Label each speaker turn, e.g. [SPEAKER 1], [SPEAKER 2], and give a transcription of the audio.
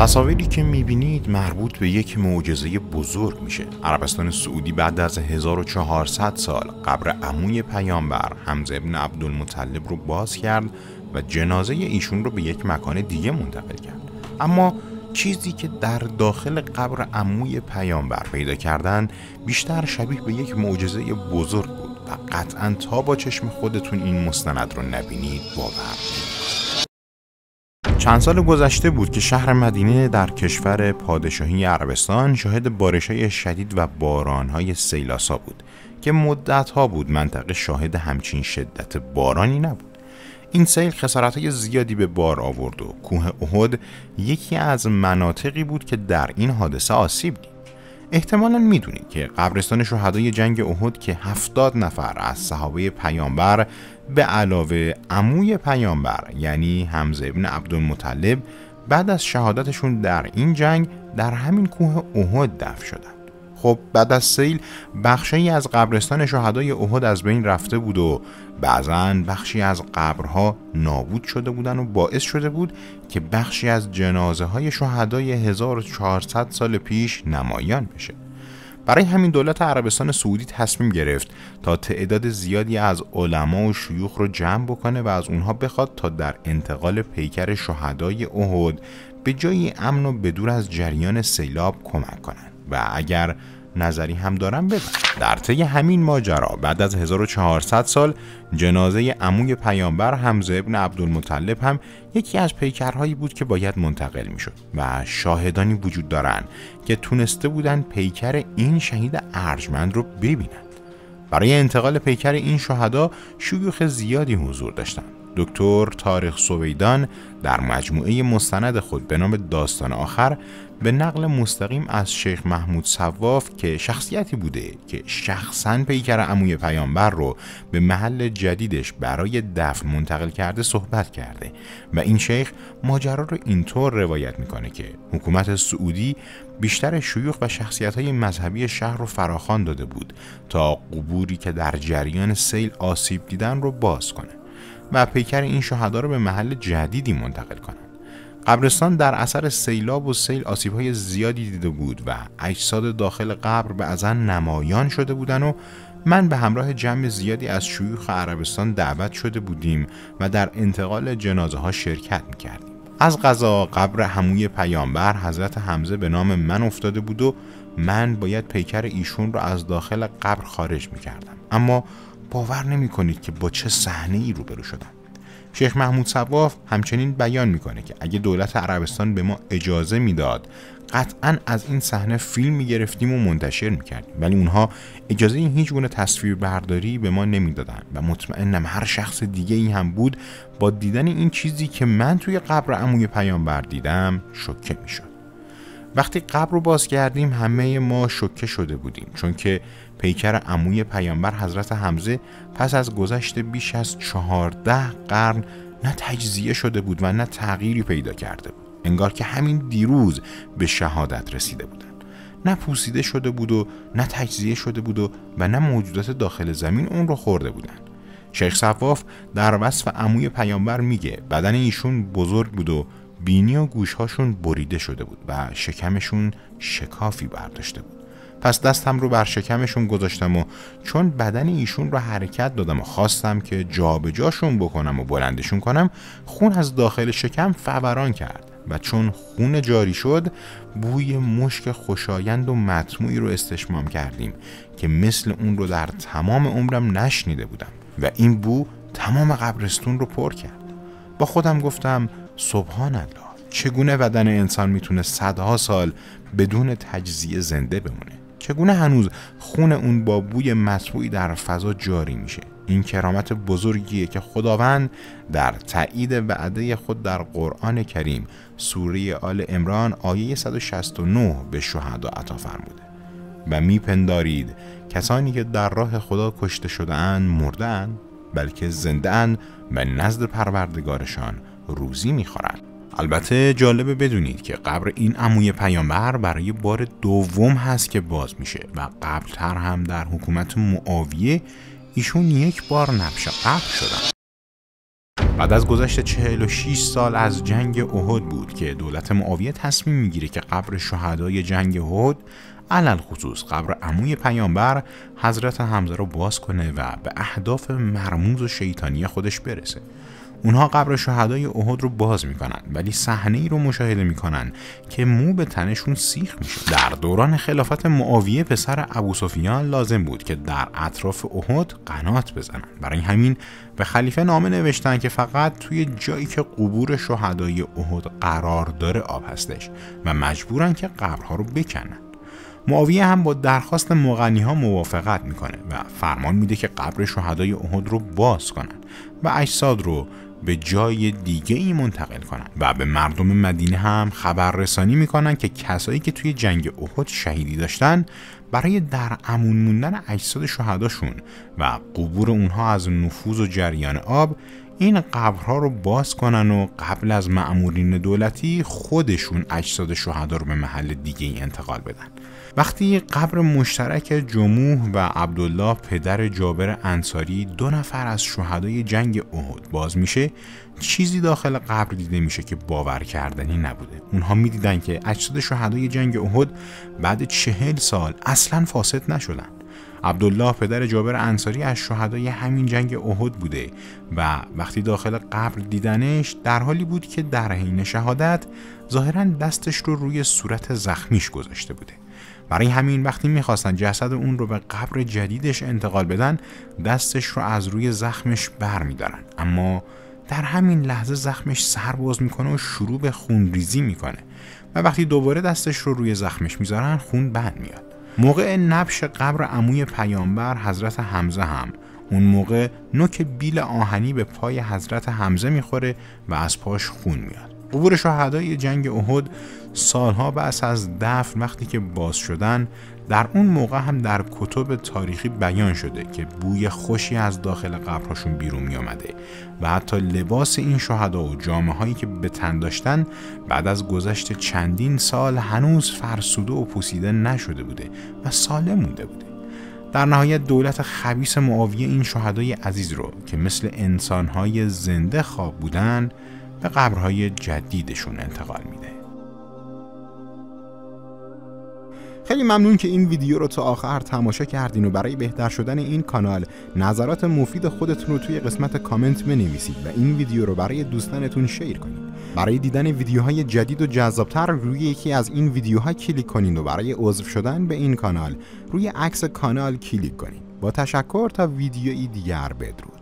[SPEAKER 1] تصاویری که میبینید مربوط به یک معجزه بزرگ میشه. عربستان سعودی بعد از 1400 سال قبر عموی پیامبر حمزه ابن عبدالمطلب رو باز کرد و جنازه ایشون رو به یک مکان دیگه منتقل کرد. اما چیزی که در داخل قبر عموی پیامبر پیدا کردن بیشتر شبیه به یک معجزه بزرگ بود و قطعاً تا با چشم خودتون این مستند رو نبینید باور نمی‌کنید. چند سال گذشته بود که شهر مدینه در کشور پادشاهی عربستان شاهد بارش‌های شدید و باران‌های سیلاسا بود که مدت‌ها بود منطقه شاهد همچین شدت بارانی نبود. این سیل خسارت‌های زیادی به بار آورد و کوه احد یکی از مناطقی بود که در این حادثه آسیب دید. احتمالاً میدونید که قبرستان شهدای جنگ احد که 70 نفر از صحابه پیامبر به علاوه عموی پیامبر یعنی حمزه ابن عبدالمطلب بعد از شهادتشون در این جنگ در همین کوه احد دفن شدند. خب بعد از سیل بخشی از قبرستان شهدای احد از بین رفته بود و بعضاً بخشی از قبرها نابود شده بودن و باعث شده بود که بخشی از جنازه های شهدای 1400 سال پیش نمایان بشه. برای همین دولت عربستان سعودی تصمیم گرفت تا تعداد زیادی از علما و شیوخ رو جمع بکنه و از اونها بخواد تا در انتقال پیکر شهدای احد به جای امن و بدور از جریان سیلاب کمک کنن و اگر نظری هم دارن بدن. در طی همین ماجرا بعد از 1400 سال جنازه عموی پیامبر حمزه ابن عبدالمطلب هم یکی از پیکرهایی بود که باید منتقل میشد و شاهدانی وجود دارن که تونسته بودن پیکر این شهید ارجمند رو ببینن. برای انتقال پیکر این شهدا شیوخ زیادی حضور داشتند. دکتر طارق سویدان در مجموعه مستند خود به نام داستان آخر به نقل مستقیم از شیخ محمود صواف که شخصیتی بوده که شخصاً پیکر عموی پیامبر رو به محل جدیدش برای دفن منتقل کرده صحبت کرده و این شیخ ماجرا رو اینطور روایت میکنه که حکومت سعودی بیشتر شیوخ و شخصیت‌های مذهبی شهر رو فراخوان داده بود تا قبوری که در جریان سیل آسیب دیدن رو باز کنه و پیکر این شهدا رو به محل جدیدی منتقل کنن. قبرستان در اثر سیلاب و سیل آسیب‌های زیادی دیده بود و اجساد داخل قبر بعضاً نمایان شده بودن و من به همراه جمع زیادی از شیوخ عربستان دعوت شده بودیم و در انتقال جنازه ها شرکت می‌کردیم. از قضا قبر عموی پیامبر حضرت حمزه به نام من افتاده بود و من باید پیکر ایشون رو از داخل قبر خارج می‌کردم. اما باور نمی کنید که با چه صحنه‌ای روبرو شدم. شیخ محمود صواف همچنین بیان میکنه که اگه دولت عربستان به ما اجازه میداد قطعاً از این صحنه فیلم میگرفتیم و منتشر میکردیم، ولی اونها اجازه هیچ گونه تصویر برداری به ما نمیدادن و مطمئنم هر شخص دیگه ای هم بود با دیدن این چیزی که من توی قبر عموی پیامبر دیدم شوکه میشد. وقتی قبر رو باز کردیم همه ما شوکه شده بودیم، چون که پیکر عموی پیامبر حضرت حمزه پس از گذشت بیش از 14 قرن نه تجزیه شده بود و نه تغییری پیدا کرده بود. انگار که همین دیروز به شهادت رسیده بودن. نه پوسیده شده بود و نه تجزیه شده بود و نه موجودات داخل زمین اون رو خورده بودن. شیخ صواف در وصف عموی پیامبر میگه بدن ایشون بزرگ بود و بینی و گوشهاشون بریده شده بود و شکمشون شکافی برداشته بود. پس دستم رو بر شکمشون گذاشتم و چون بدن ایشون رو حرکت دادم و خواستم که جابجاشون بکنم و بلندشون کنم، خون از داخل شکم فوران کرد و چون خون جاری شد بوی مشک خوشایند و مطموعی رو استشمام کردیم که مثل اون رو در تمام عمرم نشنیده بودم و این بو تمام قبرستون رو پر کرد. با خودم گفتم سبحان الله، چگونه بدن انسان میتونه صدها سال بدون تجزیه زنده بمونه؟ چگونه هنوز خون اون با بوی مطبوعی در فضا جاری میشه؟ این کرامت بزرگیه که خداوند در تایید وعده خود در قرآن کریم سوره آل عمران آیه 169 به شهدا عطا فرموده و میپندارید کسانی که در راه خدا کشته شده اند مرده اند، بلکه زنده اند و نزد پروردگارشان روزی میخورند. البته جالبه بدونید که قبر این عموی پیامبر برای بار دوم هست که باز میشه و قبلتر هم در حکومت معاویه ایشون یک بار نبش قبر شدن. بعد از گذشت 46 سال از جنگ احد بود که دولت معاویه تصمیم میگیره که قبر شهدای جنگ احد، علل خصوص قبر عموی پیامبر حضرت حمزه رو باز کنه و به اهداف مرموز و شیطانی خودش برسه. اونها قبر شهدای احد رو باز میکنن، ولی صحنه ای رو مشاهده میکنن که مو به تنشون سیخ میشه. در دوران خلافت معاویه پسر ابوسفیان لازم بود که در اطراف احد قنات بزنن. برای همین به خلیفه نامه نوشتن که فقط توی جایی که قبور شهدای احد قرار داره آب هستش و مجبورن که قبرها رو بکنن. معاویه هم با درخواست مغنی‌ها موافقت میکنه و فرمان میده که قبر شهدای احد رو باز کنن و اجساد رو به جای دیگه ای منتقل کنن و به مردم مدینه هم خبررسانی میکنن که کسایی که توی جنگ احد شهیدی داشتن برای در امان موندن اجساد شهداشون و قبور اونها از نفوذ و جریان آب این قبرها رو باز کنن و قبل از مأمورین دولتی خودشون اجساد شهدا رو به محل دیگه ای انتقال بدن. وقتی قبر مشترک جموح و عبدالله پدر جابر انصاری 2 نفر از شهدای جنگ احد باز میشه، چیزی داخل قبر دیده میشه که باور کردنی نبوده. اونها میدیدن که اجساد شهدای جنگ احد بعد 40 سال اصلاً فاسد نشدن. عبدالله پدر جابر انصاری از شهدای همین جنگ احد بوده و وقتی داخل قبر دیدنش در حالی بود که در حین شهادت ظاهراً دستش رو روی صورت زخمیش گذاشته بوده. برای همین وقتی میخواستن جسد اون رو به قبر جدیدش انتقال بدن، دستش رو از روی زخمش بر میدارن، اما در همین لحظه زخمش سر باز میکنه و شروع به خونریزی میکنه و وقتی دوباره دستش رو روی زخمش میذارن خون بند میاد. موقع نبش قبر عموی پیامبر حضرت حمزه هم اون موقع نوک بیل آهنی به پای حضرت حمزه میخوره و از پاش خون میاد. قبور شهدای جنگ احد سالها بعد از دفن وقتی که باز شدن، در اون موقع هم در کتب تاریخی بیان شده که بوی خوشی از داخل قبرهاشون بیرون می آمده و حتی لباس این شهدا و جامه هایی که به تن داشتن بعد از گذشت چندین سال هنوز فرسوده و پوسیده نشده بوده و سالم مونده بوده. در نهایت دولت خبیث معاویه این شهدای عزیز رو که مثل انسانهای زنده خواب بودن به قبرهای جدیدشون انتقال میده. خیلی ممنون که این ویدیو رو تا آخر تماشا کردین و برای بهتر شدن این کانال نظرات مفید خودتون رو توی قسمت کامنت بنویسید و این ویدیو رو برای دوستانتون شیر کنید. برای دیدن ویدیوهای جدید و جذابتر روی یکی از این ویدیوها کلیک کنید و برای عضو شدن به این کانال روی عکس کانال کلیک کنید. با تشکر تا ویدیویی دیگر، بدرود.